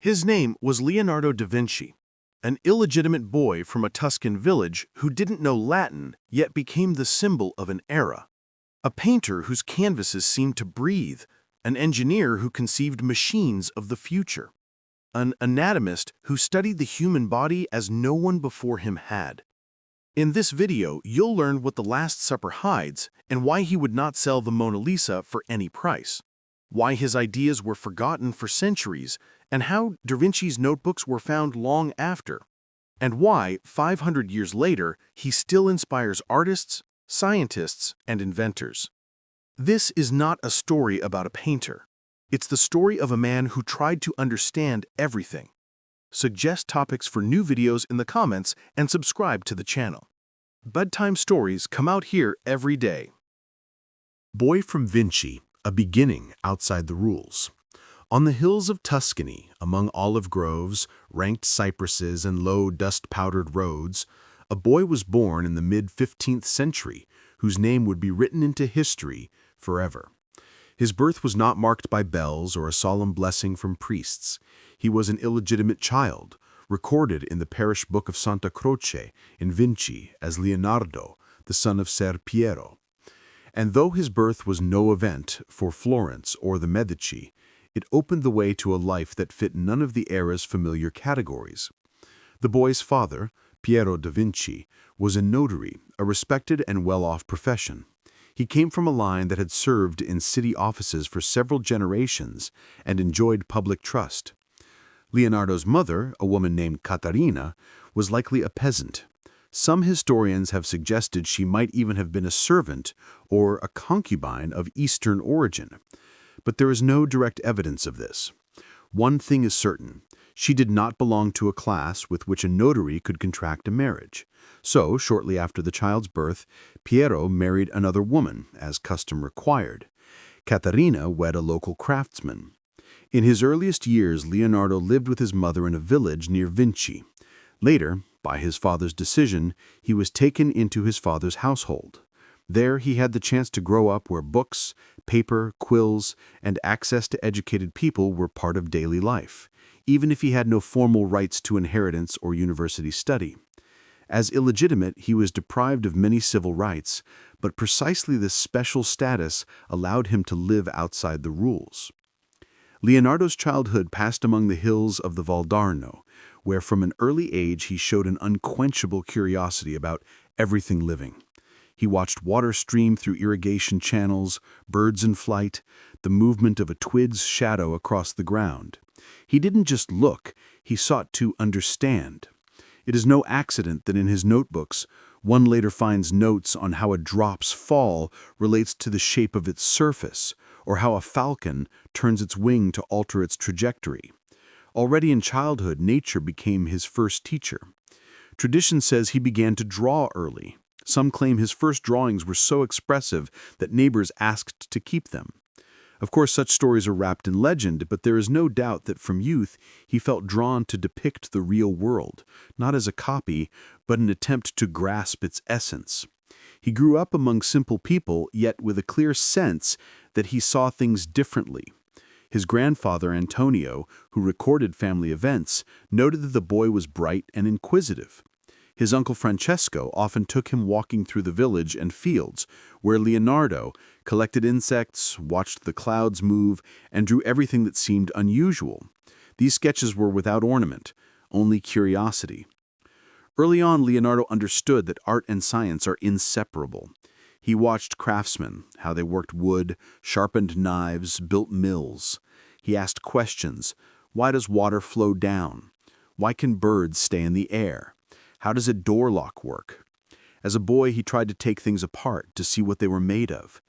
His name was Leonardo da Vinci, an illegitimate boy from a Tuscan village who didn't know Latin yet became the symbol of an era. A painter whose canvases seemed to breathe, an engineer who conceived machines of the future, an anatomist who studied the human body as no one before him had. In this video, you'll learn what the Last Supper hides and why he would not sell the Mona Lisa for any price, why his ideas were forgotten for centuries, and how Da Vinci's notebooks were found long after, and why, 500 years later, he still inspires artists, scientists, and inventors. This is not a story about a painter. It's the story of a man who tried to understand everything. Suggest topics for new videos in the comments and subscribe to the channel. Bedtime stories come out here every day. Boy from Vinci, a beginning outside the rules. On the hills of Tuscany, among olive groves, ranked cypresses, and low dust-powdered roads, a boy was born in the mid-15th century whose name would be written into history forever. His birth was not marked by bells or a solemn blessing from priests. He was an illegitimate child, recorded in the parish book of Santa Croce in Vinci as Leonardo, the son of Ser Piero. And though his birth was no event for Florence or the Medici, it opened the way to a life that fit none of the era's familiar categories. The boy's father, Piero da Vinci, was a notary, a respected and well-off profession. He came from a line that had served in city offices for several generations and enjoyed public trust. Leonardo's mother, a woman named Caterina, was likely a peasant. Some historians have suggested she might even have been a servant or a concubine of Eastern origin. But there is no direct evidence of this. One thing is certain. She did not belong to a class with which a notary could contract a marriage. So, shortly after the child's birth, Piero married another woman, as custom required. Caterina wed a local craftsman. In his earliest years, Leonardo lived with his mother in a village near Vinci. Later, by his father's decision, he was taken into his father's household. There he had the chance to grow up where books, paper, quills, and access to educated people were part of daily life, even if he had no formal rights to inheritance or university study. As illegitimate, he was deprived of many civil rights, but precisely this special status allowed him to live outside the rules. Leonardo's childhood passed among the hills of the Valdarno, where from an early age he showed an unquenchable curiosity about everything living. He watched water stream through irrigation channels, birds in flight, the movement of a twig's shadow across the ground. He didn't just look, he sought to understand. It is no accident that in his notebooks, one later finds notes on how a drop's fall relates to the shape of its surface, or how a falcon turns its wing to alter its trajectory. Already in childhood, nature became his first teacher. Tradition says he began to draw early. Some claim his first drawings were so expressive that neighbors asked to keep them. Of course, such stories are wrapped in legend, but there is no doubt that from youth he felt drawn to depict the real world, not as a copy, but an attempt to grasp its essence. He grew up among simple people, yet with a clear sense that he saw things differently. His grandfather, Antonio, who recorded family events, noted that the boy was bright and inquisitive. His uncle Francesco often took him walking through the village and fields, where Leonardo collected insects, watched the clouds move, and drew everything that seemed unusual. These sketches were without ornament, only curiosity. Early on, Leonardo understood that art and science are inseparable. He watched craftsmen, how they worked wood, sharpened knives, built mills. He asked questions. Why does water flow down? Why can birds stay in the air? How does a door lock work? As a boy, he tried to take things apart to see what they were made of.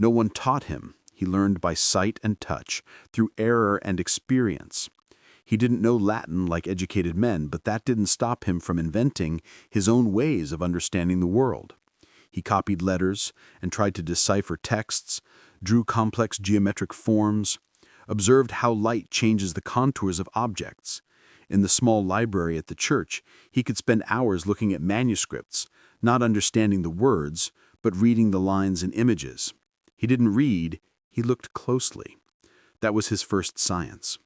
No one taught him. He learned by sight and touch, through error and experience. He didn't know Latin like educated men, but that didn't stop him from inventing his own ways of understanding the world. He copied letters and tried to decipher texts, drew complex geometric forms, observed how light changes the contours of objects. In the small library at the church, he could spend hours looking at manuscripts, not understanding the words, but reading the lines and images. He didn't read, he looked closely. That was his first science.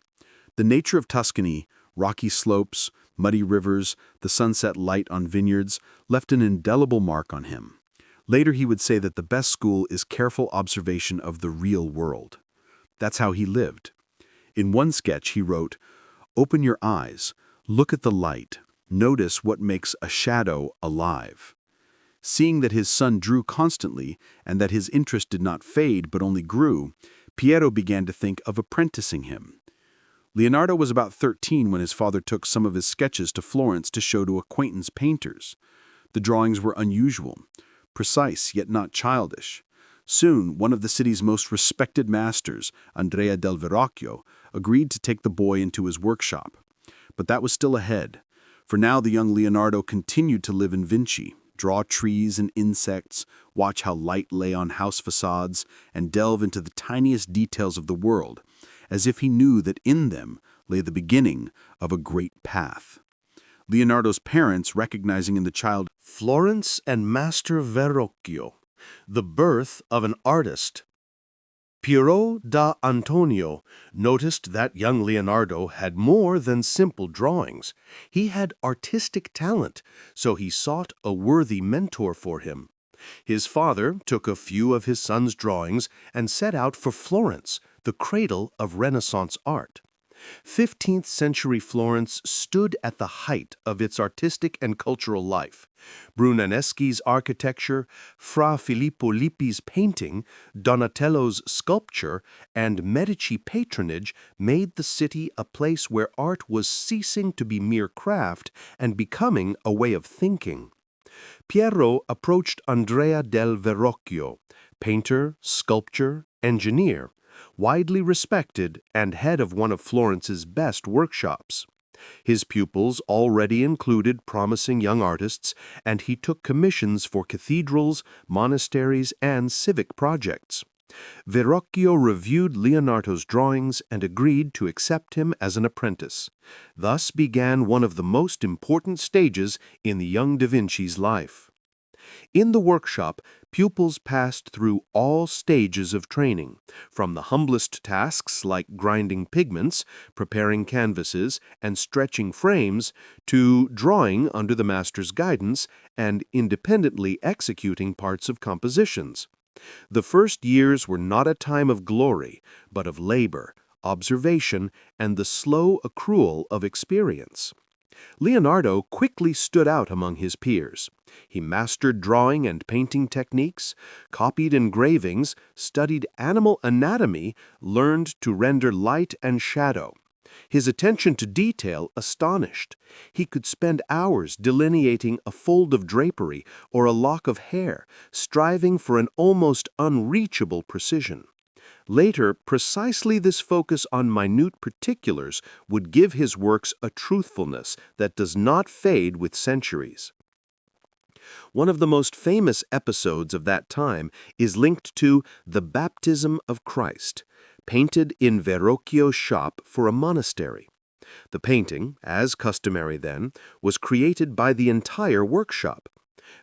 The nature of Tuscany, rocky slopes, muddy rivers, the sunset light on vineyards, left an indelible mark on him. Later he would say that the best school is careful observation of the real world. That's how he lived. In one sketch he wrote, "Open your eyes, look at the light, notice what makes a shadow alive." Seeing that his son drew constantly and that his interest did not fade but only grew, Piero began to think of apprenticing him. Leonardo was about 13 when his father took some of his sketches to Florence to show to acquaintance painters. The drawings were unusual, precise yet not childish. Soon, one of the city's most respected masters, Andrea del Verrocchio, agreed to take the boy into his workshop. But that was still ahead. For now, the young Leonardo continued to live in Vinci, draw trees and insects, watch how light lay on house facades, and delve into the tiniest details of the world, as if he knew that in them lay the beginning of a great path. Leonardo's parents, recognizing in the child Florence and Master Verrocchio, the birth of an artist. Piero da Antonio noticed that young Leonardo had more than simple drawings. He had artistic talent, so he sought a worthy mentor for him. His father took a few of his son's drawings and set out for Florence, the cradle of Renaissance art. 15th century Florence stood at the height of its artistic and cultural life. Brunelleschi's architecture, Fra Filippo Lippi's painting, Donatello's sculpture, and Medici patronage made the city a place where art was ceasing to be mere craft and becoming a way of thinking. Piero approached Andrea del Verrocchio, painter, sculptor, engineer, widely respected and head of one of Florence's best workshops. His pupils already included promising young artists, and he took commissions for cathedrals, monasteries, and civic projects. Verrocchio reviewed Leonardo's drawings and agreed to accept him as an apprentice. Thus began one of the most important stages in the young Da Vinci's life. In the workshop, pupils passed through all stages of training, from the humblest tasks like grinding pigments, preparing canvases, and stretching frames, to drawing under the master's guidance and independently executing parts of compositions. The first years were not a time of glory, but of labor, observation, and the slow accrual of experience. Leonardo quickly stood out among his peers. He mastered drawing and painting techniques, copied engravings, studied animal anatomy, learned to render light and shadow. His attention to detail astonished. He could spend hours delineating a fold of drapery or a lock of hair, striving for an almost unreachable precision. Later, precisely this focus on minute particulars would give his works a truthfulness that does not fade with centuries. One of the most famous episodes of that time is linked to the Baptism of Christ, painted in Verrocchio's shop for a monastery. The painting, as customary then, was created by the entire workshop.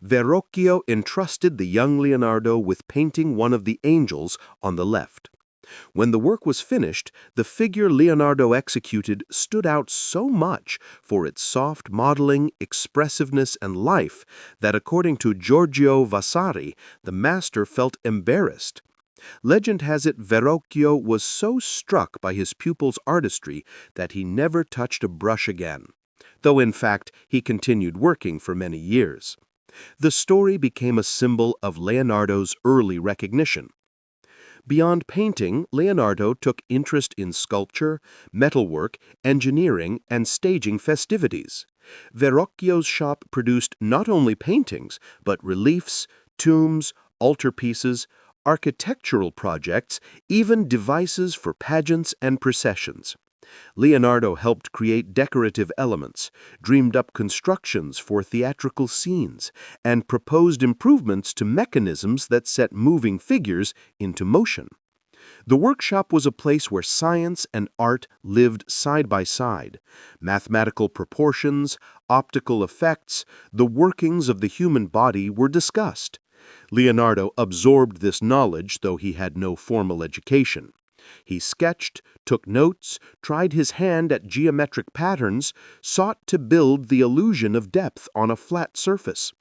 Verrocchio entrusted the young Leonardo with painting one of the angels on the left. When the work was finished, the figure Leonardo executed stood out so much for its soft modeling, expressiveness, and life that, according to Giorgio Vasari, the master felt embarrassed. Legend has it Verrocchio was so struck by his pupil's artistry that he never touched a brush again, though in fact he continued working for many years. The story became a symbol of Leonardo's early recognition. Beyond painting, Leonardo took interest in sculpture, metalwork, engineering, and staging festivities. Verrocchio's shop produced not only paintings, but reliefs, tombs, altarpieces, architectural projects, even devices for pageants and processions. Leonardo helped create decorative elements, dreamed up constructions for theatrical scenes, and proposed improvements to mechanisms that set moving figures into motion. The workshop was a place where science and art lived side by side. Mathematical proportions, optical effects, the workings of the human body were discussed. Leonardo absorbed this knowledge, though he had no formal education. He sketched, took notes, tried his hand at geometric patterns, sought to build the illusion of depth on a flat surface.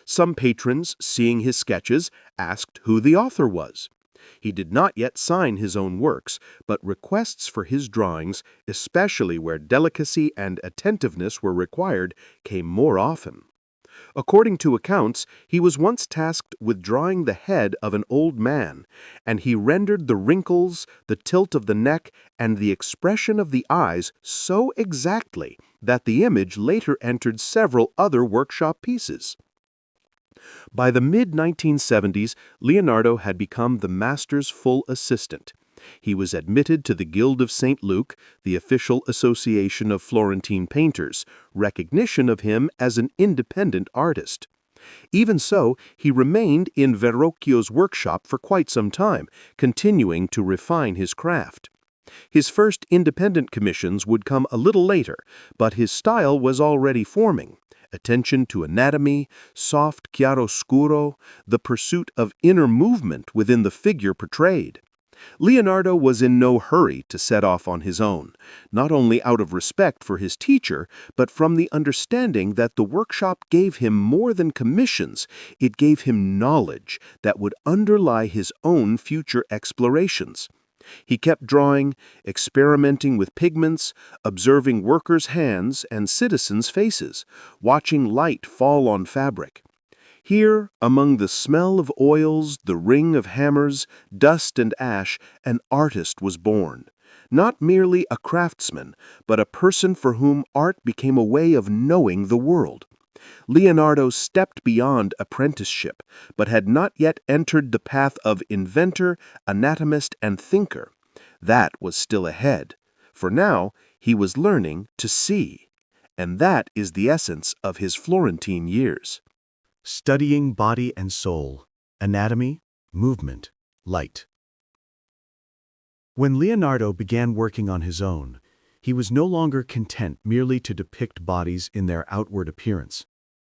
Some patrons, seeing his sketches, asked who the author was. He did not yet sign his own works, but requests for his drawings, especially where delicacy and attentiveness were required, came more often. According to accounts, he was once tasked with drawing the head of an old man, and he rendered the wrinkles, the tilt of the neck, and the expression of the eyes so exactly that the image later entered several other workshop pieces. By the mid-1970s, Leonardo had become the master's full assistant. He was admitted to the Guild of St. Luke, the official association of Florentine painters, recognition of him as an independent artist. Even so, he remained in Verrocchio's workshop for quite some time, continuing to refine his craft. His first independent commissions would come a little later, but his style was already forming. Attention to anatomy, soft chiaroscuro, the pursuit of inner movement within the figure portrayed. Leonardo was in no hurry to set off on his own, not only out of respect for his teacher, but from the understanding that the workshop gave him more than commissions, it gave him knowledge that would underlie his own future explorations. He kept drawing, experimenting with pigments, observing workers' hands and citizens' faces, watching light fall on fabric. Here, among the smell of oils, the ring of hammers, dust and ash, an artist was born. Not merely a craftsman, but a person for whom art became a way of knowing the world. Leonardo stepped beyond apprenticeship, but had not yet entered the path of inventor, anatomist, and thinker. That was still ahead. For now, he was learning to see. And that is the essence of his Florentine years. Studying body and soul, anatomy, movement, light. When Leonardo began working on his own, he was no longer content merely to depict bodies in their outward appearance.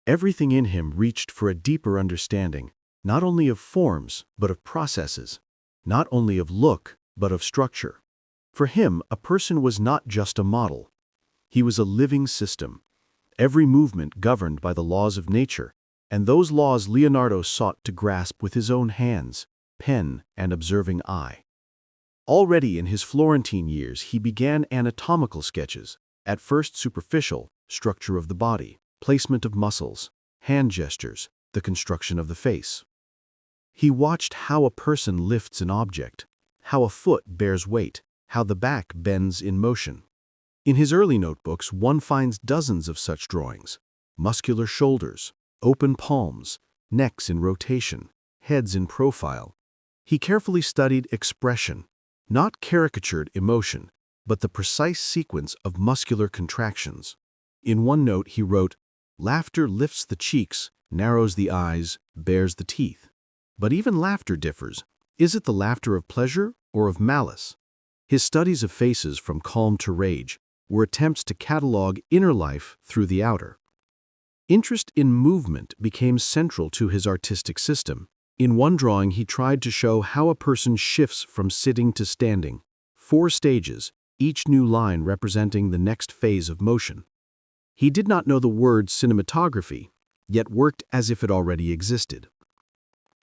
Everything in him reached for a deeper understanding, not only of forms, but of processes, not only of look, but of structure. For him, a person was not just a model. He was a living system, every movement governed by the laws of nature, and those laws Leonardo sought to grasp with his own hands, pen, and observing eye. Already in his Florentine years, he began anatomical sketches, at first superficial, structure of the body, placement of muscles, hand gestures, the construction of the face. He watched how a person lifts an object, how a foot bears weight, how the back bends in motion. In his early notebooks, one finds dozens of such drawings: muscular shoulders, open palms, necks in rotation, heads in profile. He carefully studied expression, not caricatured emotion, but the precise sequence of muscular contractions. In one note he wrote, "Laughter lifts the cheeks, narrows the eyes, bares the teeth." But even laughter differs. Is it the laughter of pleasure or of malice? His studies of faces from calm to rage were attempts to catalog inner life through the outer. Interest in movement became central to his artistic system. In one drawing, he tried to show how a person shifts from sitting to standing. 4 stages, each new line representing the next phase of motion. He did not know the word cinematography, yet worked as if it already existed.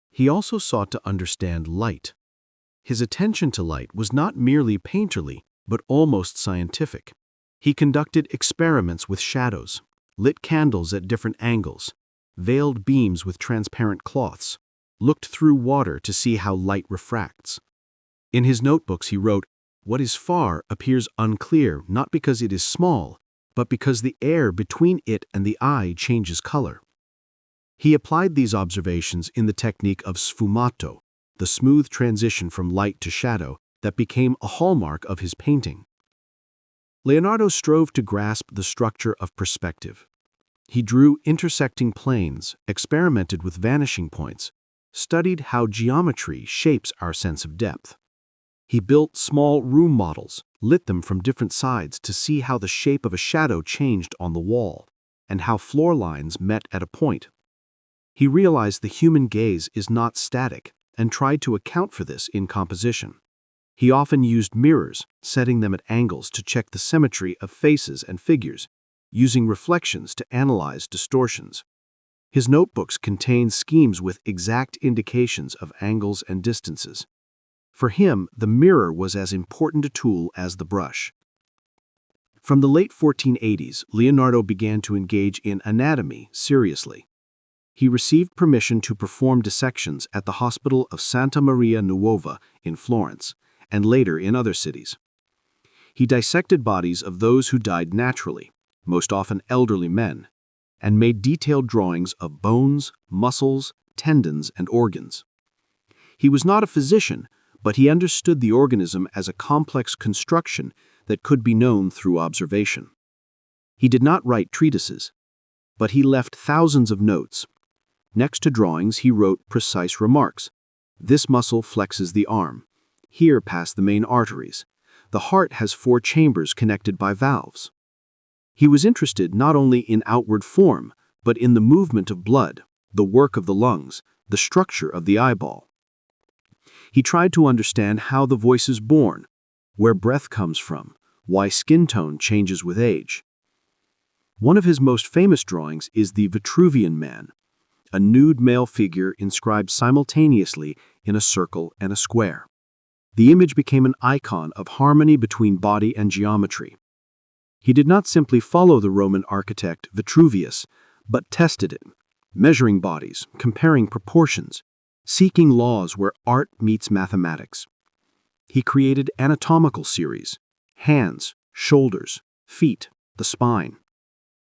He also sought to understand light. His attention to light was not merely painterly, but almost scientific. He conducted experiments with shadows, lit candles at different angles, veiled beams with transparent cloths, looked through water to see how light refracts. In his notebooks he wrote, "What is far appears unclear not because it is small, but because the air between it and the eye changes color." He applied these observations in the technique of sfumato, the smooth transition from light to shadow that became a hallmark of his painting. Leonardo strove to grasp the structure of perspective. He drew intersecting planes, experimented with vanishing points, studied how geometry shapes our sense of depth. He built small room models, lit them from different sides to see how the shape of a shadow changed on the wall, and how floor lines met at a point. He realized the human gaze is not static, and tried to account for this in composition. He often used mirrors, setting them at angles to check the symmetry of faces and figures, using reflections to analyze distortions. His notebooks contain schemes with exact indications of angles and distances. For him, the mirror was as important a tool as the brush. From the late 1480s, Leonardo began to engage in anatomy seriously. He received permission to perform dissections at the hospital of Santa Maria Nuova in Florence, and later in other cities. He dissected bodies of those who died naturally, most often elderly men, and made detailed drawings of bones, muscles, tendons, and organs. He was not a physician, but he understood the organism as a complex construction that could be known through observation. He did not write treatises, but he left thousands of notes. Next to drawings, he wrote precise remarks. This muscle flexes the arm. Here pass the main arteries. The heart has 4 chambers connected by valves. He was interested not only in outward form, but in the movement of blood, the work of the lungs, the structure of the eyeball. He tried to understand how the voice is born, where breath comes from, why skin tone changes with age. One of his most famous drawings is the Vitruvian Man, a nude male figure inscribed simultaneously in a circle and a square. The image became an icon of harmony between body and geometry. He did not simply follow the Roman architect Vitruvius, but tested it, measuring bodies, comparing proportions, seeking laws where art meets mathematics. He created anatomical series: hands, shoulders, feet, the spine.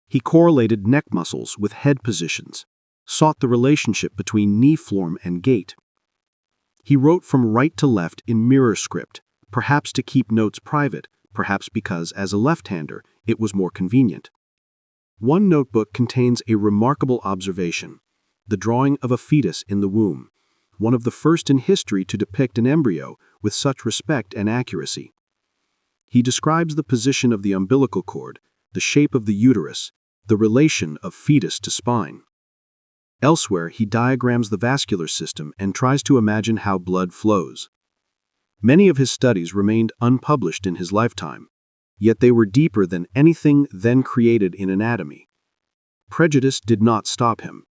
He correlated neck muscles with head positions, sought the relationship between knee form and gait. He wrote from right to left in mirror script, perhaps to keep notes private, perhaps because, as a left-hander, it was more convenient. One notebook contains a remarkable observation: the drawing of a fetus in the womb, one of the first in history to depict an embryo with such respect and accuracy. He describes the position of the umbilical cord, the shape of the uterus, the relation of fetus to spine. Elsewhere, he diagrams the vascular system and tries to imagine how blood flows. Many of his studies remained unpublished in his lifetime, yet they were deeper than anything then created in anatomy. Prejudice did not stop him.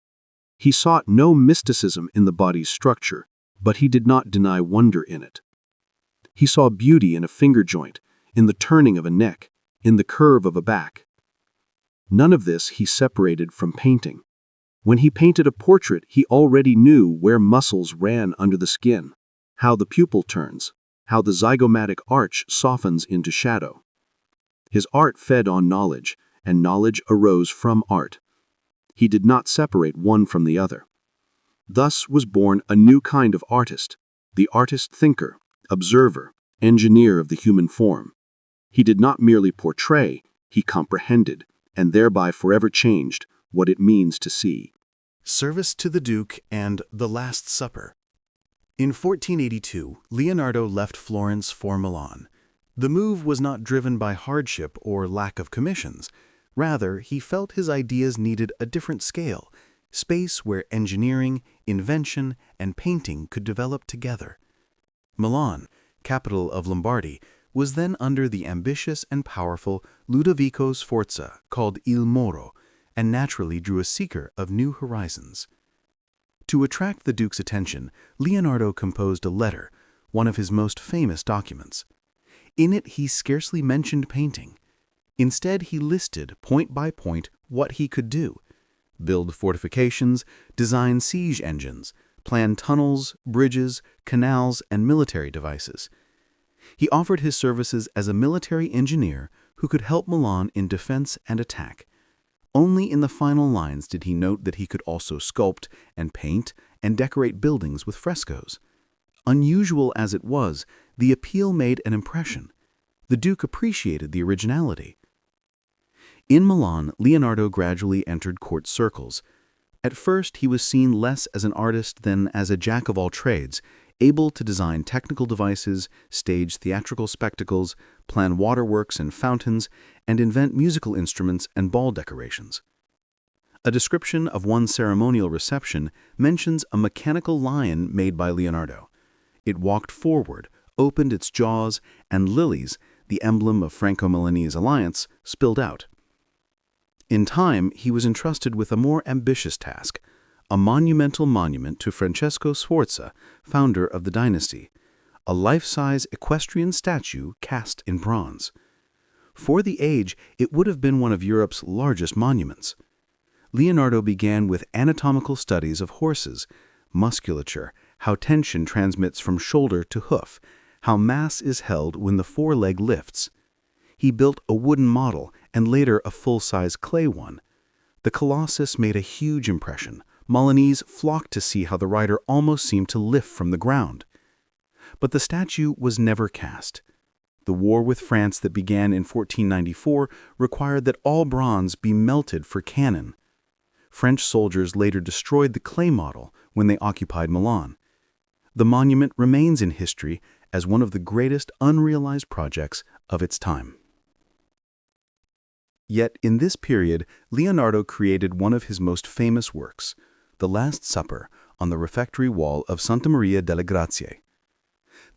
He sought no mysticism in the body's structure, but he did not deny wonder in it. He saw beauty in a finger joint, in the turning of a neck, in the curve of a back. None of this he separated from painting. When he painted a portrait, he already knew where muscles ran under the skin, how the pupil turns, how the zygomatic arch softens into shadow. His art fed on knowledge, and knowledge arose from art. He did not separate one from the other. Thus was born a new kind of artist, the artist-thinker, observer, engineer of the human form. He did not merely portray, he comprehended, and thereby forever changed what it means to see. Service to the Duke and The Last Supper. In 1482, Leonardo left Florence for Milan. The move was not driven by hardship or lack of commissions. Rather, he felt his ideas needed a different scale, space where engineering, invention, and painting could develop together. Milan, capital of Lombardy, was then under the ambitious and powerful Ludovico Sforza, called Il Moro, and naturally drew a seeker of new horizons. To attract the Duke's attention, Leonardo composed a letter, one of his most famous documents. In it, he scarcely mentioned painting. Instead, he listed, point by point, what he could do: build fortifications, design siege engines, plan tunnels, bridges, canals, and military devices. He offered his services as a military engineer who could help Milan in defense and attack. Only in the final lines did he note that he could also sculpt and paint and decorate buildings with frescoes. Unusual as it was, the appeal made an impression. The Duke appreciated the originality. In Milan, Leonardo gradually entered court circles. At first, he was seen less as an artist than as a jack-of-all-trades, able to design technical devices, stage theatrical spectacles, plan waterworks and fountains, and invent musical instruments and ball decorations. A description of one ceremonial reception mentions a mechanical lion made by Leonardo. It walked forward, opened its jaws, and lilies, the emblem of Franco-Milanese alliance, spilled out. In time, he was entrusted with a more ambitious task, a monumental monument to Francesco Sforza, founder of the dynasty, a life-size equestrian statue cast in bronze. For the age, it would have been one of Europe's largest monuments. Leonardo began with anatomical studies of horses, musculature, how tension transmits from shoulder to hoof, how mass is held when the foreleg lifts. He built a wooden model and later a full-size clay one. The Colossus made a huge impression. Milanese flocked to see how the rider almost seemed to lift from the ground. But the statue was never cast. The war with France that began in 1494 required that all bronze be melted for cannon. French soldiers later destroyed the clay model when they occupied Milan. The monument remains in history as one of the greatest unrealized projects of its time. Yet in this period, Leonardo created one of his most famous works, The Last Supper, on the refectory wall of Santa Maria delle Grazie.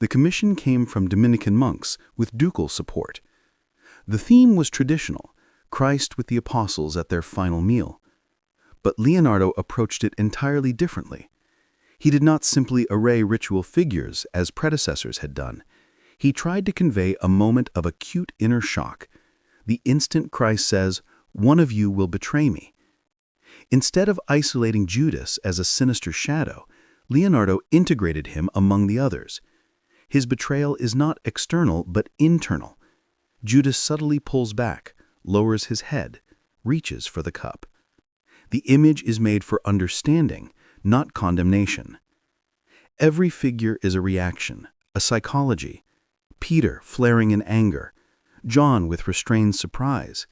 The commission came from Dominican monks with ducal support. The theme was traditional, Christ with the apostles at their final meal. But Leonardo approached it entirely differently. He did not simply array ritual figures as predecessors had done. He tried to convey a moment of acute inner shock. The instant Christ says, "One of you will betray me." Instead of isolating Judas as a sinister shadow, Leonardo integrated him among the others. His betrayal is not external but internal. Judas subtly pulls back, lowers his head, reaches for the cup. The image is made for understanding, not condemnation. Every figure is a reaction, a psychology. Peter flaring in anger, John with restrained surprise,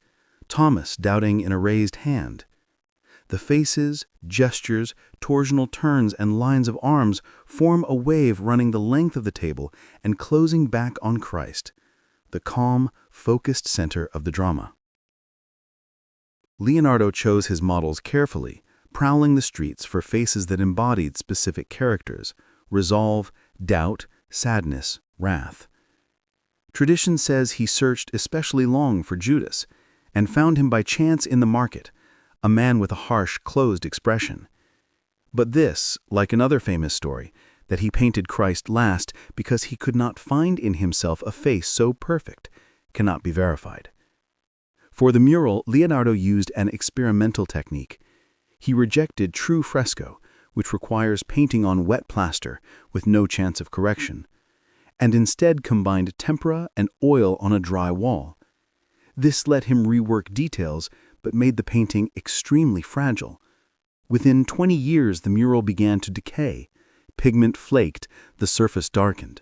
Thomas doubting in a raised hand. The faces, gestures, torsional turns, and lines of arms form a wave running the length of the table and closing back on Christ, the calm, focused center of the drama. Leonardo chose his models carefully, prowling the streets for faces that embodied specific characters: resolve, doubt, sadness, wrath. Tradition says he searched especially long for Judas and found him by chance in the market, a man with a harsh, closed expression. But this, like another famous story, that he painted Christ last because he could not find in himself a face so perfect, cannot be verified. For the mural, Leonardo used an experimental technique. He rejected true fresco, which requires painting on wet plaster with no chance of correction, and instead combined tempera and oil on a dry wall. This let him rework details, but made the painting extremely fragile. Within 20 years, the mural began to decay. Pigment flaked, the surface darkened.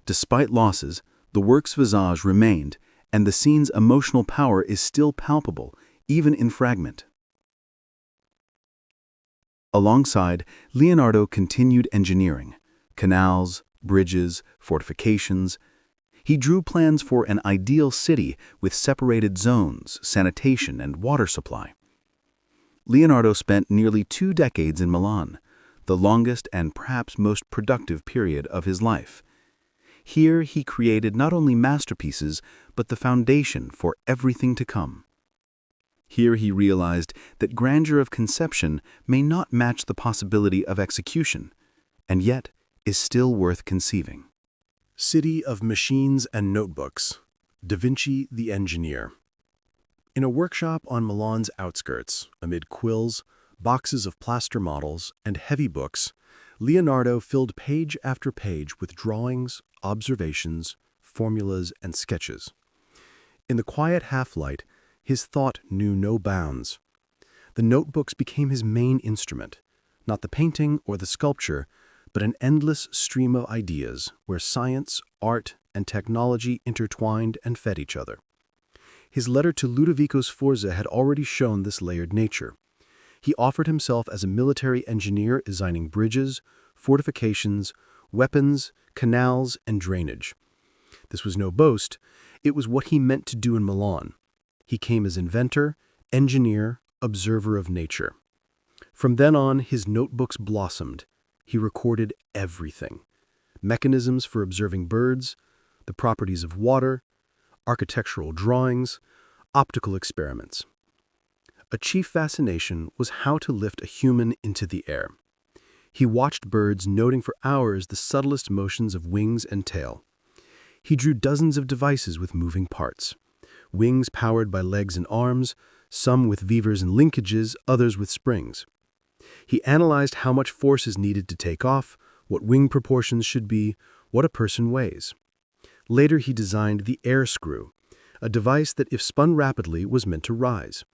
Despite losses, the work's visage remained, and the scene's emotional power is still palpable, even in fragment. Alongside, Leonardo continued engineering: canals, bridges, fortifications. He drew plans for an ideal city with separated zones, sanitation, and water supply. Leonardo spent nearly 2 decades in Milan, the longest and perhaps most productive period of his life. Here he created not only masterpieces, but the foundation for everything to come. Here he realized that grandeur of conception may not match the possibility of execution, and yet is still worth conceiving. City of Machines and Notebooks, Da Vinci the Engineer. In a workshop on Milan's outskirts, amid quills, boxes of plaster models, and heavy books, Leonardo filled page after page with drawings, observations, formulas, and sketches. In the quiet half-light, his thought knew no bounds. The notebooks became his main instrument, not the painting or the sculpture, but an endless stream of ideas where science, art, and technology intertwined and fed each other. His letter to Ludovico Sforza had already shown this layered nature. He offered himself as a military engineer designing bridges, fortifications, weapons, canals, and drainage. This was no boast, it was what he meant to do in Milan. He came as inventor, engineer, observer of nature. From then on, his notebooks blossomed. He recorded everything. mechanisms for observing birds, the properties of water, architectural drawings, optical experiments. A chief fascination was how to lift a human into the air. He watched birds, noting for hours the subtlest motions of wings and tail. He drew dozens of devices with moving parts. Wings powered by legs and arms, some with levers and linkages, others with springs. He analyzed how much force is needed to take off, what wing proportions should be, what a person weighs. Later he designed the air screw, a device that, if spun rapidly, was meant to rise.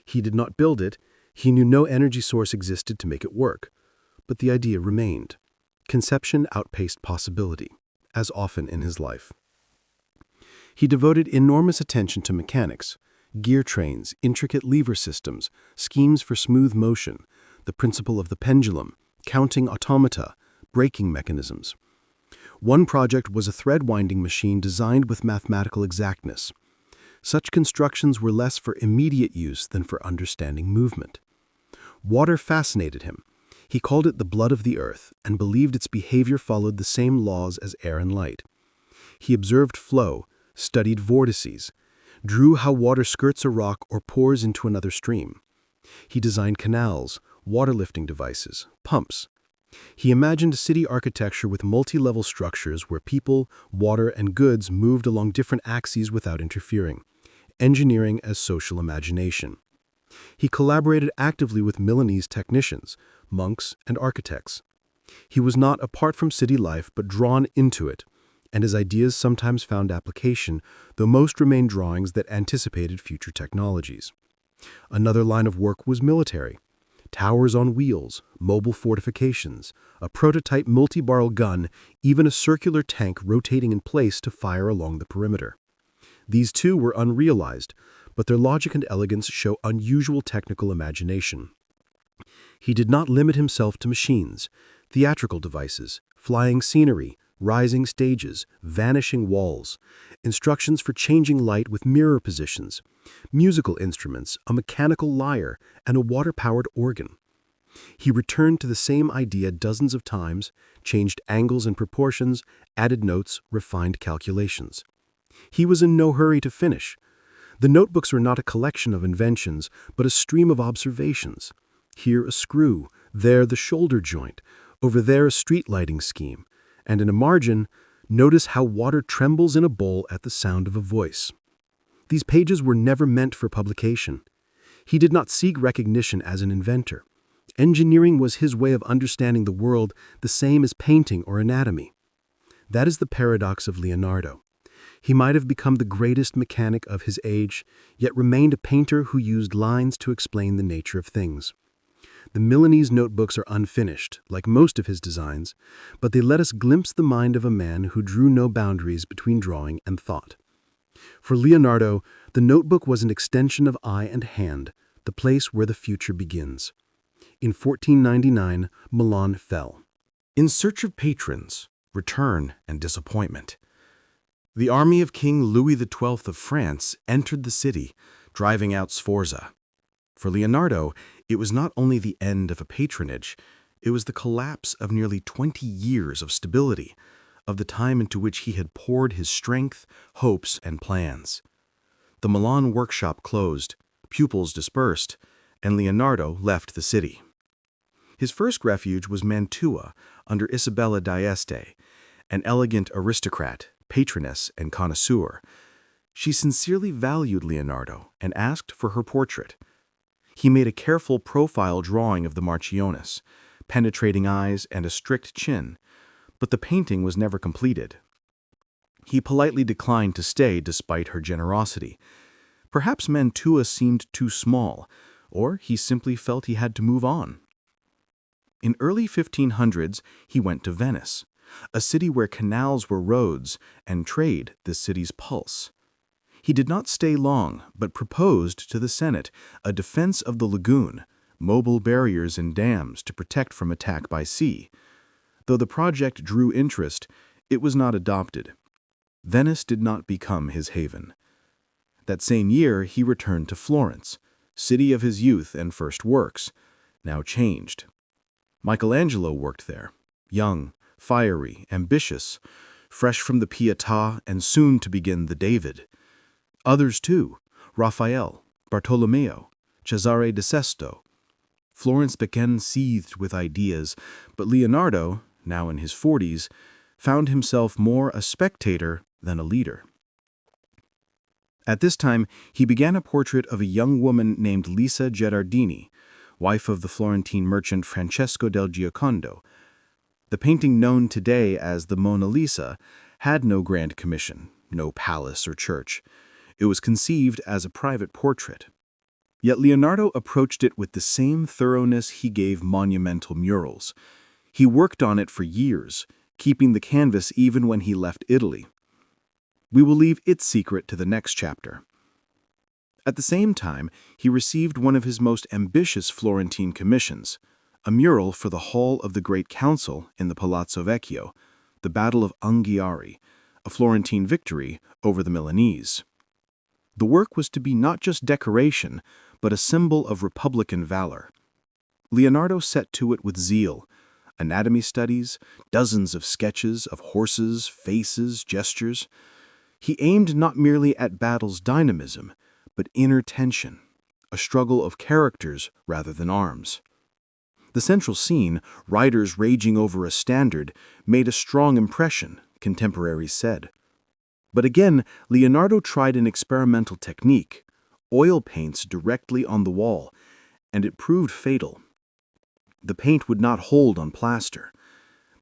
He did not build it, he knew no energy source existed to make it work. But the idea remained. Conception outpaced possibility, as often in his life. He devoted enormous attention to mechanics, gear trains, intricate lever systems, schemes for smooth motion, the principle of the pendulum, counting automata, braking mechanisms. One project was a thread-winding machine designed with mathematical exactness. Such constructions were less for immediate use than for understanding movement. Water fascinated him. He called it the blood of the earth and believed its behavior followed the same laws as air and light. He observed flow, studied vortices, drew how water skirts a rock or pours into another stream. He designed canals, water-lifting devices, pumps. He imagined city architecture with multi-level structures where people, water, and goods moved along different axes without interfering. Engineering as social imagination. He collaborated actively with Milanese technicians, monks, and architects. He was not apart from city life but drawn into it, and his ideas sometimes found application, though most remained drawings that anticipated future technologies. Another line of work was military. Towers on wheels, mobile fortifications, a prototype multi-barrel gun, even a circular tank rotating in place to fire along the perimeter. These too were unrealized, but their logic and elegance show unusual technical imagination. He did not limit himself to machines, theatrical devices, flying scenery, rising stages, vanishing walls, instructions for changing light with mirror positions, musical instruments, a mechanical lyre, and a water-powered organ. He returned to the same idea dozens of times, changed angles and proportions, added notes, refined calculations. He was in no hurry to finish. The notebooks were not a collection of inventions, but a stream of observations. Here a screw, there the shoulder joint, over there a street lighting scheme, and in a margin, notice how water trembles in a bowl at the sound of a voice. These pages were never meant for publication. He did not seek recognition as an inventor. Engineering was his way of understanding the world, the same as painting or anatomy. That is the paradox of Leonardo. He might have become the greatest mechanic of his age, yet remained a painter who used lines to explain the nature of things. The Milanese notebooks are unfinished, like most of his designs, but they let us glimpse the mind of a man who drew no boundaries between drawing and thought. For Leonardo, the notebook was an extension of eye and hand, the place where the future begins. In 1499, Milan fell. In search of patrons, return and disappointment. The army of King Louis XII of France entered the city, driving out Sforza. For Leonardo, it was not only the end of a patronage, it was the collapse of nearly 20 years of stability, of the time into which he had poured his strength, hopes, and plans. The Milan workshop closed, pupils dispersed, and Leonardo left the city. His first refuge was Mantua under Isabella d'Este, an elegant aristocrat, patroness, and connoisseur. She sincerely valued Leonardo and asked for her portrait. He made a careful profile drawing of the Marchioness, penetrating eyes and a strict chin, but the painting was never completed. He politely declined to stay despite her generosity. Perhaps Mantua seemed too small, or he simply felt he had to move on. In early 1500s, he went to Venice, a city where canals were roads and trade the city's pulse. He did not stay long, but proposed to the Senate a defense of the lagoon, mobile barriers and dams to protect from attack by sea. Though the project drew interest, it was not adopted. Venice did not become his haven. That same year, he returned to Florence, city of his youth and first works, now changed. Michelangelo worked there, young, fiery, ambitious, fresh from the Pietà and soon to begin the David. Others too, Raphael, Bartolomeo, Cesare di Sesto. Florence began seethed with ideas, but Leonardo, now in his 40s, found himself more a spectator than a leader. At this time, he began a portrait of a young woman named Lisa Gherardini, wife of the Florentine merchant Francesco del Giocondo. The painting known today as the Mona Lisa had no grand commission, no palace or church. It was conceived as a private portrait. Yet Leonardo approached it with the same thoroughness he gave monumental murals. He worked on it for years, keeping the canvas even when he left Italy. We will leave its secret to the next chapter. At the same time, he received one of his most ambitious Florentine commissions, a mural for the Hall of the Great Council in the Palazzo Vecchio, the Battle of Anghiari, a Florentine victory over the Milanese. The work was to be not just decoration, but a symbol of republican valor. Leonardo set to it with zeal, anatomy studies, dozens of sketches of horses, faces, gestures. He aimed not merely at battle's dynamism, but inner tension, a struggle of characters rather than arms. The central scene, riders raging over a standard, made a strong impression, contemporaries said. But again, Leonardo tried an experimental technique, oil paints directly on the wall, and it proved fatal. The paint would not hold on plaster.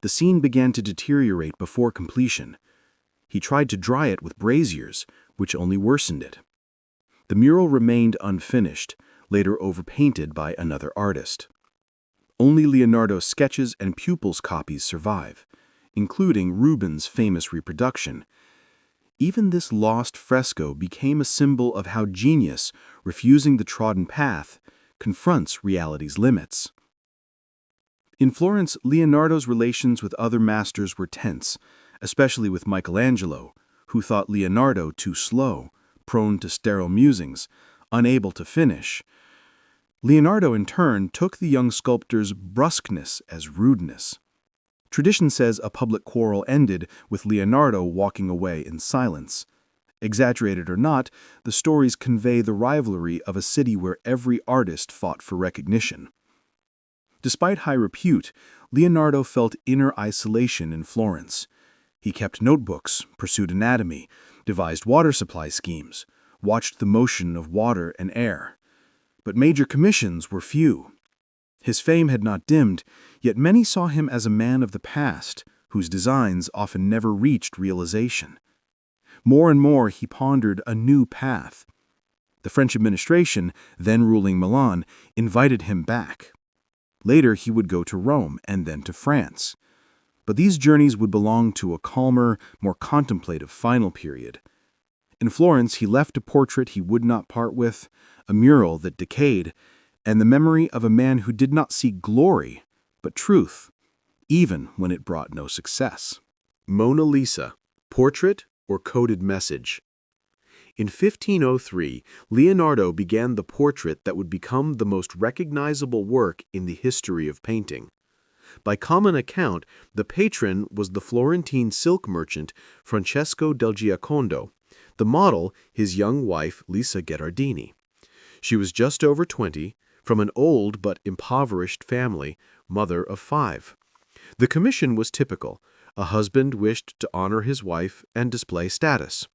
The scene began to deteriorate before completion. He tried to dry it with braziers, which only worsened it. The mural remained unfinished, later overpainted by another artist. Only Leonardo's sketches and pupils' copies survive, including Rubens' famous reproduction. Even this lost fresco became a symbol of how genius, refusing the trodden path, confronts reality's limits. In Florence, Leonardo's relations with other masters were tense, especially with Michelangelo, who thought Leonardo too slow, prone to sterile musings, unable to finish. Leonardo, in turn, took the young sculptor's brusqueness as rudeness. Tradition says a public quarrel ended with Leonardo walking away in silence. Exaggerated or not, the stories convey the rivalry of a city where every artist fought for recognition. Despite high repute, Leonardo felt inner isolation in Florence. He kept notebooks, pursued anatomy, devised water supply schemes, watched the motion of water and air. But major commissions were few. His fame had not dimmed, yet many saw him as a man of the past, whose designs often never reached realization. More and more he pondered a new path. The French administration, then ruling Milan, invited him back. Later he would go to Rome and then to France. But these journeys would belong to a calmer, more contemplative final period. In Florence he left a portrait he would not part with, a mural that decayed, and the memory of a man who did not seek glory, but truth, even when it brought no success. Mona Lisa, portrait or coded message? In 1503, Leonardo began the portrait that would become the most recognizable work in the history of painting. By common account, the patron was the Florentine silk merchant Francesco del Giocondo, the model his young wife Lisa Gherardini. She was just over 20, from an old but impoverished family, mother of 5. The commission was typical. A husband wished to honor his wife and display status.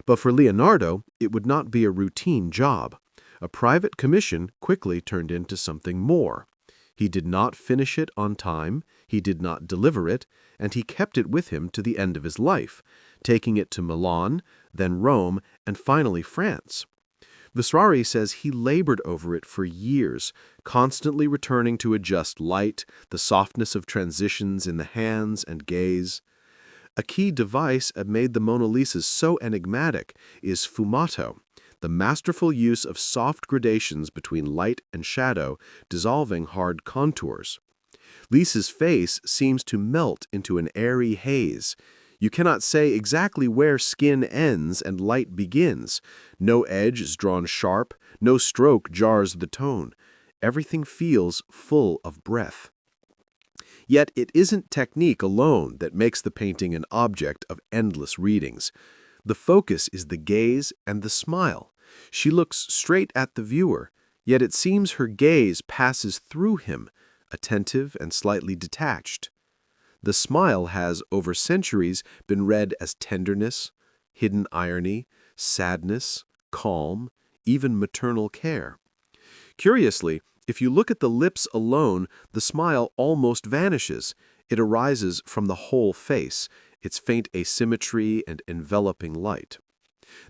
But for Leonardo, it would not be a routine job. A private commission quickly turned into something more. He did not finish it on time, he did not deliver it, and he kept it with him to the end of his life, taking it to Milan, then Rome, and finally France. Vasari says he labored over it for years, constantly returning to adjust light, the softness of transitions in the hands and gaze. A key device that made the Mona Lisas so enigmatic is sfumato, the masterful use of soft gradations between light and shadow, dissolving hard contours. Lisa's face seems to melt into an airy haze. You cannot say exactly where skin ends and light begins. No edge is drawn sharp, no stroke jars the tone. Everything feels full of breath. Yet it isn't technique alone that makes the painting an object of endless readings. The focus is the gaze and the smile. She looks straight at the viewer, yet it seems her gaze passes through him, attentive and slightly detached. The smile has, over centuries, been read as tenderness, hidden irony, sadness, calm, even maternal care. Curiously, if you look at the lips alone, the smile almost vanishes. It arises from the whole face, its faint asymmetry and enveloping light.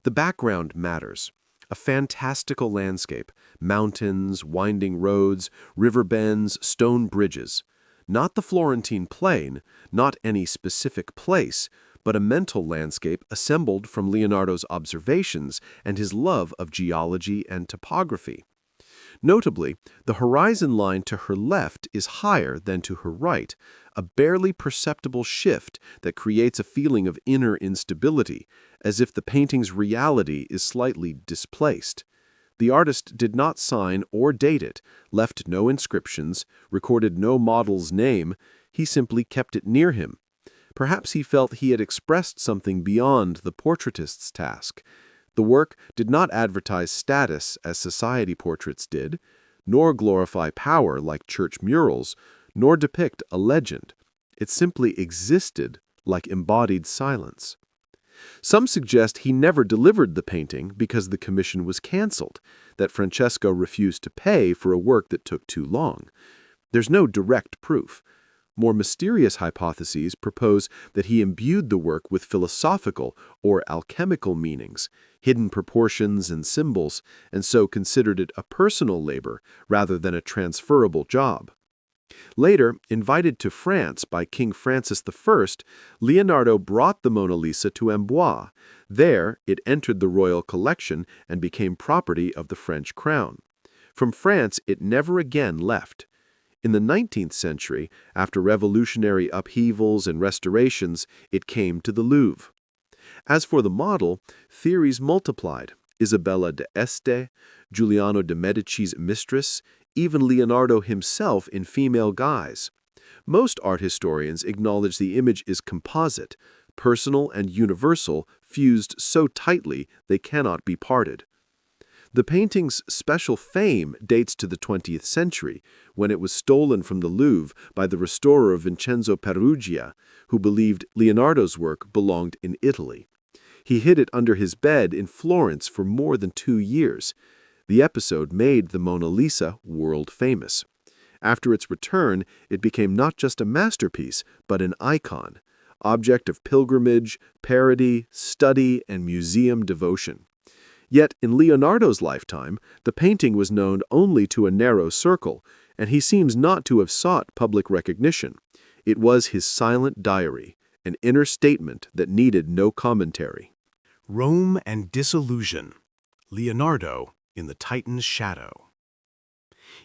The background matters. A fantastical landscape, mountains, winding roads, river bends, stone bridges. Not the Florentine plain, not any specific place, but a mental landscape assembled from Leonardo's observations and his love of geology and topography. Notably, the horizon line to her left is higher than to her right, a barely perceptible shift that creates a feeling of inner instability, as if the painting's reality is slightly displaced. The artist did not sign or date it, left no inscriptions, recorded no model's name. He simply kept it near him. Perhaps he felt he had expressed something beyond the portraitist's task. The work did not advertise status as society portraits did, nor glorify power like church murals, nor depict a legend. It simply existed like embodied silence. Some suggest he never delivered the painting because the commission was canceled, that Francesco refused to pay for a work that took too long. There's no direct proof. More mysterious hypotheses propose that he imbued the work with philosophical or alchemical meanings, hidden proportions and symbols, and so considered it a personal labor rather than a transferable job. Later, invited to France by King Francis I, Leonardo brought the Mona Lisa to Amboise. There, it entered the royal collection and became property of the French crown. From France, it never again left. In the 19th century, after revolutionary upheavals and restorations, it came to the Louvre. As for the model, theories multiplied. Isabella d'Este, Giuliano de' Medici's mistress, even Leonardo himself in female guise. Most art historians acknowledge the image is composite, personal and universal, fused so tightly they cannot be parted. The painting's special fame dates to the 20th century, when it was stolen from the Louvre by the restorer Vincenzo Peruggia, who believed Leonardo's work belonged in Italy. He hid it under his bed in Florence for more than 2 years. The episode made the Mona Lisa world famous. After its return, it became not just a masterpiece, but an icon, object of pilgrimage, parody, study, and museum devotion. Yet, in Leonardo's lifetime, the painting was known only to a narrow circle, and he seems not to have sought public recognition. It was his silent diary, an inner statement that needed no commentary. Rome and disillusion. Leonardo in the Titan's shadow.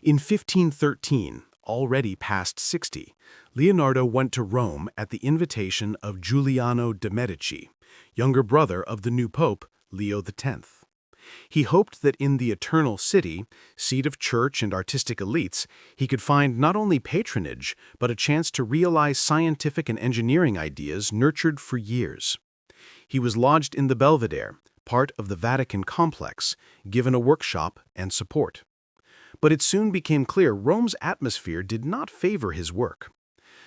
In 1513, already past 60, Leonardo went to Rome at the invitation of Giuliano de' Medici, younger brother of the new pope, Leo X. He hoped that in the Eternal City, seat of church and artistic elites, he could find not only patronage, but a chance to realize scientific and engineering ideas nurtured for years. He was lodged in the Belvedere, part of the Vatican complex, given a workshop and support. But it soon became clear Rome's atmosphere did not favor his work.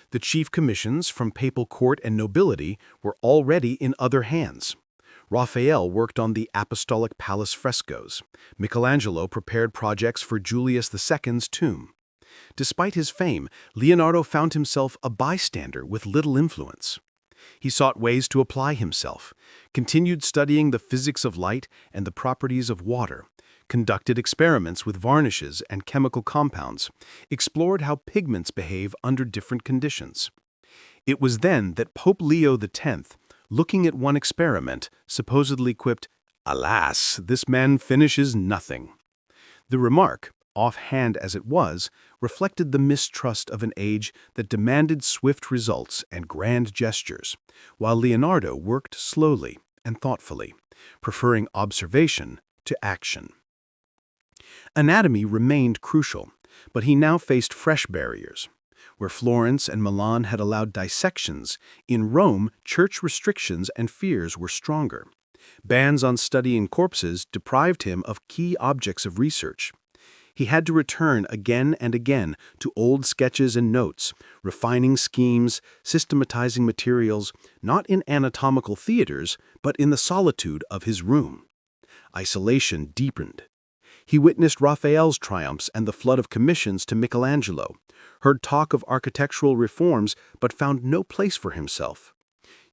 The chief commissions from papal court and nobility were already in other hands. Raphael worked on the Apostolic Palace frescoes. Michelangelo prepared projects for Julius II's tomb. Despite his fame, Leonardo found himself a bystander with little influence. He sought ways to apply himself, continued studying the physics of light and the properties of water, conducted experiments with varnishes and chemical compounds, explored how pigments behave under different conditions. It was then that Pope Leo X, looking at one experiment, supposedly quipped, "Alas, this man finishes nothing." The remark, offhand as it was, reflected the mistrust of an age that demanded swift results and grand gestures, while Leonardo worked slowly and thoughtfully, preferring observation to action. Anatomy remained crucial, but he now faced fresh barriers. Where Florence and Milan had allowed dissections, in Rome, church restrictions and fears were stronger. Bans on studying corpses deprived him of key objects of research. He had to return again and again to old sketches and notes, refining schemes, systematizing materials, not in anatomical theaters, but in the solitude of his room. Isolation deepened. He witnessed Raphael's triumphs and the flood of commissions to Michelangelo, heard talk of architectural reforms, but found no place for himself.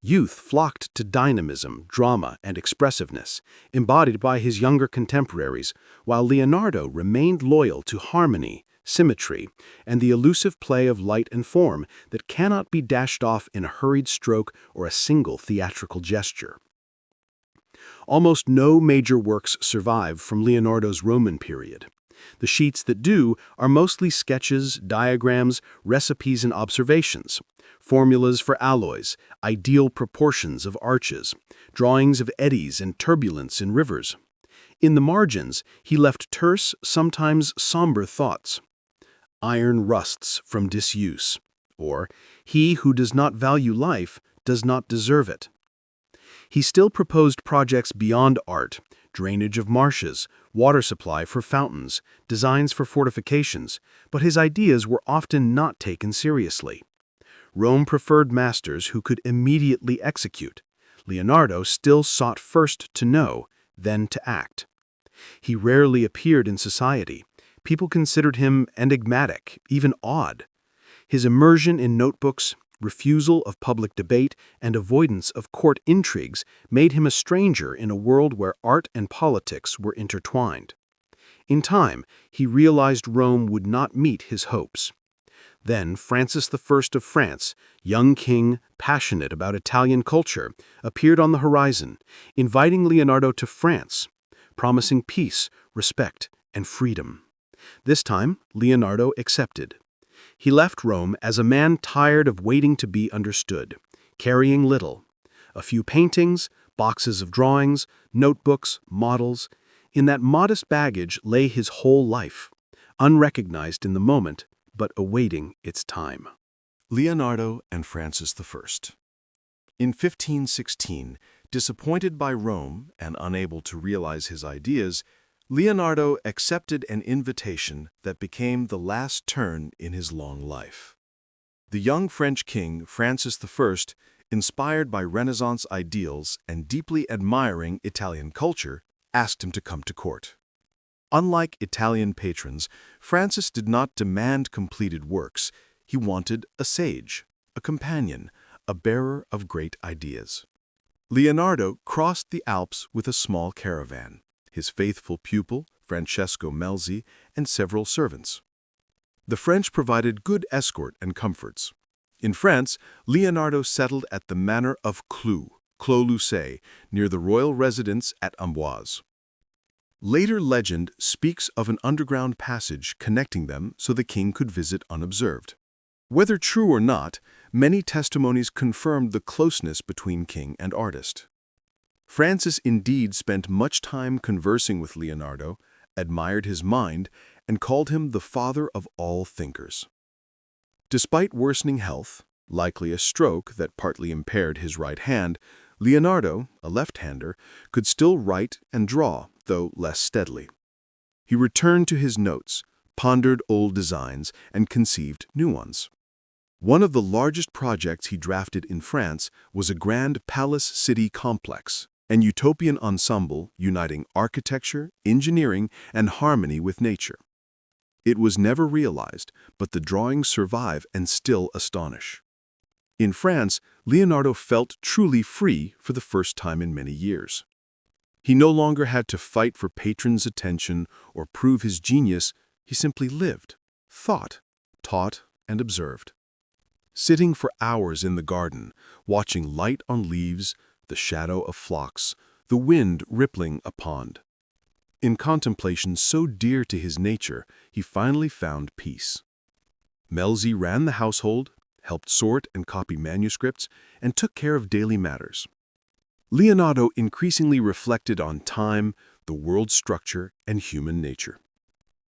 Youth flocked to dynamism, drama, and expressiveness, embodied by his younger contemporaries, while Leonardo remained loyal to harmony, symmetry, and the elusive play of light and form that cannot be dashed off in a hurried stroke or a single theatrical gesture. Almost no major works survive from Leonardo's Roman period. The sheets that do are mostly sketches, diagrams, recipes, and observations, formulas for alloys, ideal proportions of arches, drawings of eddies and turbulence in rivers. In the margins, he left terse, sometimes somber thoughts. Iron rusts from disuse, or he who does not value life does not deserve it. He still proposed projects beyond art, drainage of marshes, water supply for fountains, designs for fortifications, but his ideas were often not taken seriously. Rome preferred masters who could immediately execute. Leonardo still sought first to know, then to act. He rarely appeared in society. People considered him enigmatic, even odd. His immersion in notebooks, refusal of public debate, and avoidance of court intrigues made him a stranger in a world where art and politics were intertwined. In time, he realized Rome would not meet his hopes. Then Francis I of France, young king, passionate about Italian culture, appeared on the horizon, inviting Leonardo to France, promising peace, respect, and freedom. This time, Leonardo accepted. He left Rome as a man tired of waiting to be understood, carrying little. A few paintings, boxes of drawings, notebooks, models. In that modest baggage lay his whole life, unrecognized in the moment, but awaiting its time. Leonardo and Francis I. In 1516, disappointed by Rome and unable to realize his ideas, Leonardo accepted an invitation that became the last turn in his long life. The young French king, Francis I, inspired by Renaissance ideals and deeply admiring Italian culture, asked him to come to court. Unlike Italian patrons, Francis did not demand completed works. He wanted a sage, a companion, a bearer of great ideas. Leonardo crossed the Alps with a small caravan, his faithful pupil, Francesco Melzi, and several servants. The French provided good escort and comforts. In France, Leonardo settled at the manor of Clos-Lucé, near the royal residence at Amboise. Later legend speaks of an underground passage connecting them so the king could visit unobserved. Whether true or not, many testimonies confirmed the closeness between king and artist. Francis indeed spent much time conversing with Leonardo, admired his mind, and called him the father of all thinkers. Despite worsening health, likely a stroke that partly impaired his right hand, Leonardo, a left-hander, could still write and draw, though less steadily. He returned to his notes, pondered old designs, and conceived new ones. One of the largest projects he drafted in France was a grand palace city complex, an utopian ensemble uniting architecture, engineering, and harmony with nature. It was never realized, but the drawings survive and still astonish. In France, Leonardo felt truly free for the first time in many years. He no longer had to fight for patrons' attention or prove his genius. He simply lived, thought, taught, and observed. Sitting for hours in the garden, watching light on leaves, the shadow of flocks, the wind rippling a pond. In contemplation so dear to his nature, he finally found peace. Melzi ran the household, helped sort and copy manuscripts, and took care of daily matters. Leonardo increasingly reflected on time, the world's structure, and human nature.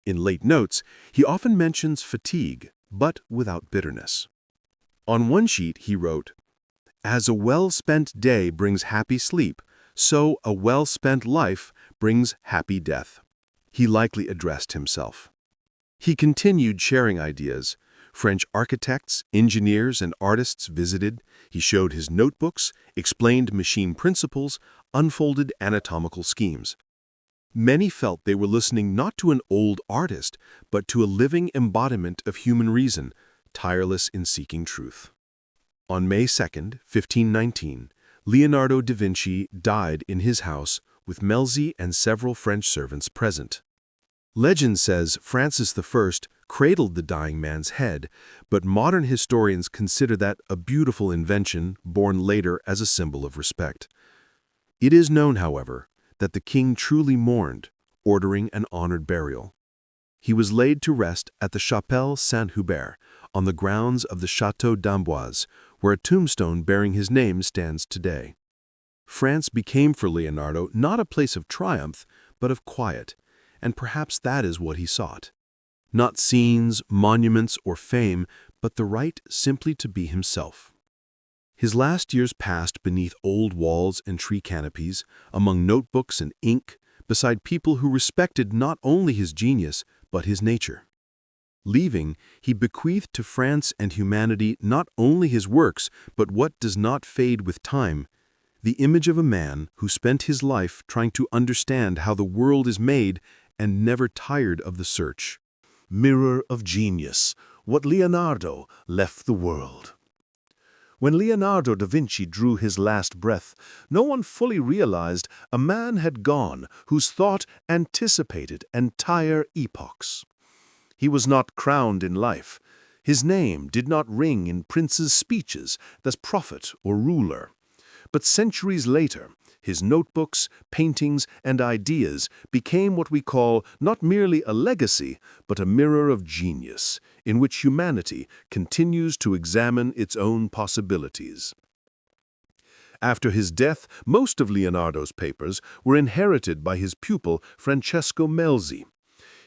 In late notes, he often mentions fatigue, but without bitterness. On one sheet he wrote, "As a well-spent day brings happy sleep, so a well-spent life brings happy death." He likely addressed himself. He continued sharing ideas. French architects, engineers, and artists visited. He showed his notebooks, explained machine principles, unfolded anatomical schemes. Many felt they were listening not to an old artist, but to a living embodiment of human reason, tireless in seeking truth. On May 2, 1519, Leonardo da Vinci died in his house with Melzi and several French servants present. Legend says Francis I cradled the dying man's head, but modern historians consider that a beautiful invention born later as a symbol of respect. It is known, however, that the king truly mourned, ordering an honored burial. He was laid to rest at the Chapelle Saint-Hubert on the grounds of the Château d'Amboise, where a tombstone bearing his name stands today. France became for Leonardo not a place of triumph, but of quiet, and perhaps that is what he sought. Not scenes, monuments, or fame, but the right simply to be himself. His last years passed beneath old walls and tree canopies, among notebooks and ink, beside people who respected not only his genius, but his nature. Leaving, he bequeathed to France and humanity not only his works, but what does not fade with time, the image of a man who spent his life trying to understand how the world is made and never tired of the search. Mirror of genius, what Leonardo left the world. When Leonardo da Vinci drew his last breath, no one fully realized a man had gone whose thought anticipated entire epochs. He was not crowned in life. His name did not ring in princes' speeches as prophet or ruler. But centuries later, his notebooks, paintings, and ideas became what we call not merely a legacy, but a mirror of genius, in which humanity continues to examine its own possibilities. After his death, most of Leonardo's papers were inherited by his pupil Francesco Melzi.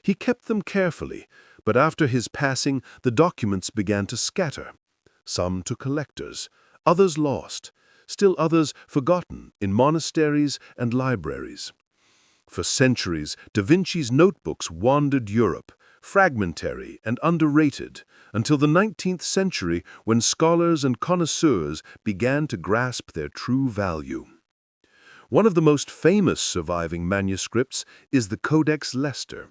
He kept them carefully, but after his passing, the documents began to scatter, some to collectors, others lost, still others forgotten in monasteries and libraries. For centuries, Da Vinci's notebooks wandered Europe, fragmentary and underrated, until the 19th century when scholars and connoisseurs began to grasp their true value. One of the most famous surviving manuscripts is the Codex Leicester,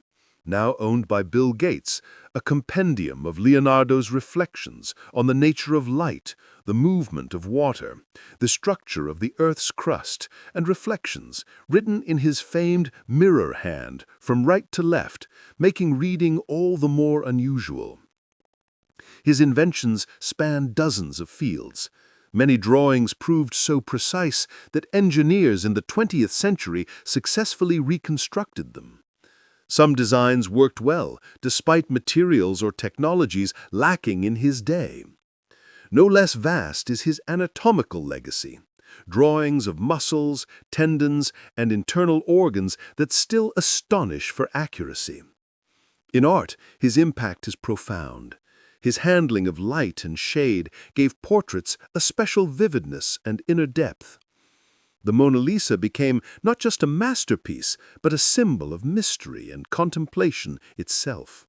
now owned by Bill Gates, a compendium of Leonardo's reflections on the nature of light, the movement of water, the structure of the Earth's crust, and reflections written in his famed mirror hand from right to left, making reading all the more unusual. His inventions span dozens of fields. Many drawings proved so precise that engineers in the 20th century successfully reconstructed them. Some designs worked well, despite materials or technologies lacking in his day. No less vast is his anatomical legacy, drawings of muscles, tendons, and internal organs that still astonish for accuracy. In art, his impact is profound. His handling of light and shade gave portraits a special vividness and inner depth. The Mona Lisa became not just a masterpiece, but a symbol of mystery and contemplation itself.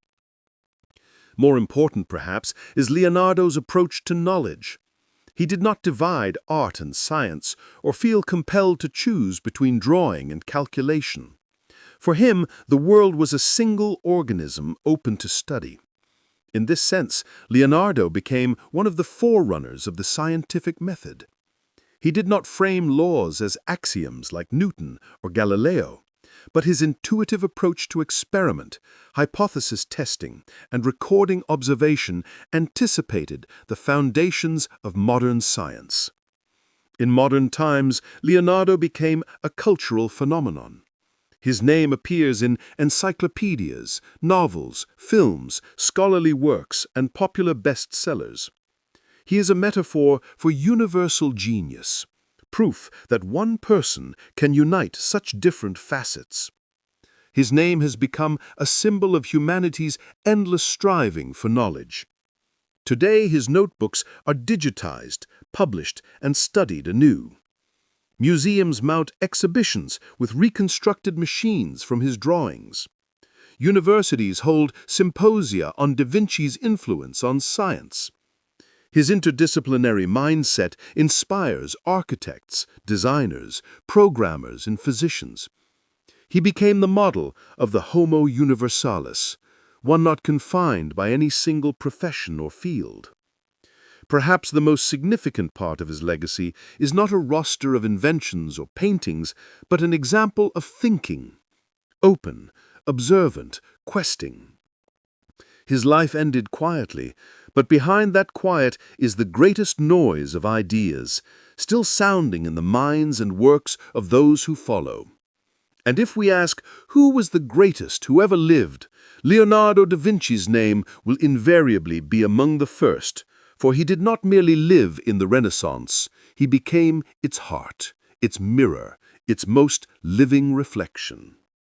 More important, perhaps, is Leonardo's approach to knowledge. He did not divide art and science, or feel compelled to choose between drawing and calculation. For him, the world was a single organism open to study. In this sense, Leonardo became one of the forerunners of the scientific method. He did not frame laws as axioms like Newton or Galileo, but his intuitive approach to experiment, hypothesis testing, and recording observation anticipated the foundations of modern science. In modern times, Leonardo became a cultural phenomenon. His name appears in encyclopedias, novels, films, scholarly works, and popular bestsellers. He is a metaphor for universal genius, proof that one person can unite such different facets. His name has become a symbol of humanity's endless striving for knowledge. Today, his notebooks are digitized, published, and studied anew. Museums mount exhibitions with reconstructed machines from his drawings. Universities hold symposia on Da Vinci's influence on science. His interdisciplinary mindset inspires architects, designers, programmers, and physicians. He became the model of the Homo universalis, one not confined by any single profession or field. Perhaps the most significant part of his legacy is not a roster of inventions or paintings, but an example of thinking, open, observant, questing. His life ended quietly, but behind that quiet is the greatest noise of ideas, still sounding in the minds and works of those who follow. And if we ask who was the greatest who ever lived, Leonardo da Vinci's name will invariably be among the first, for he did not merely live in the Renaissance, he became its heart, its mirror, its most living reflection.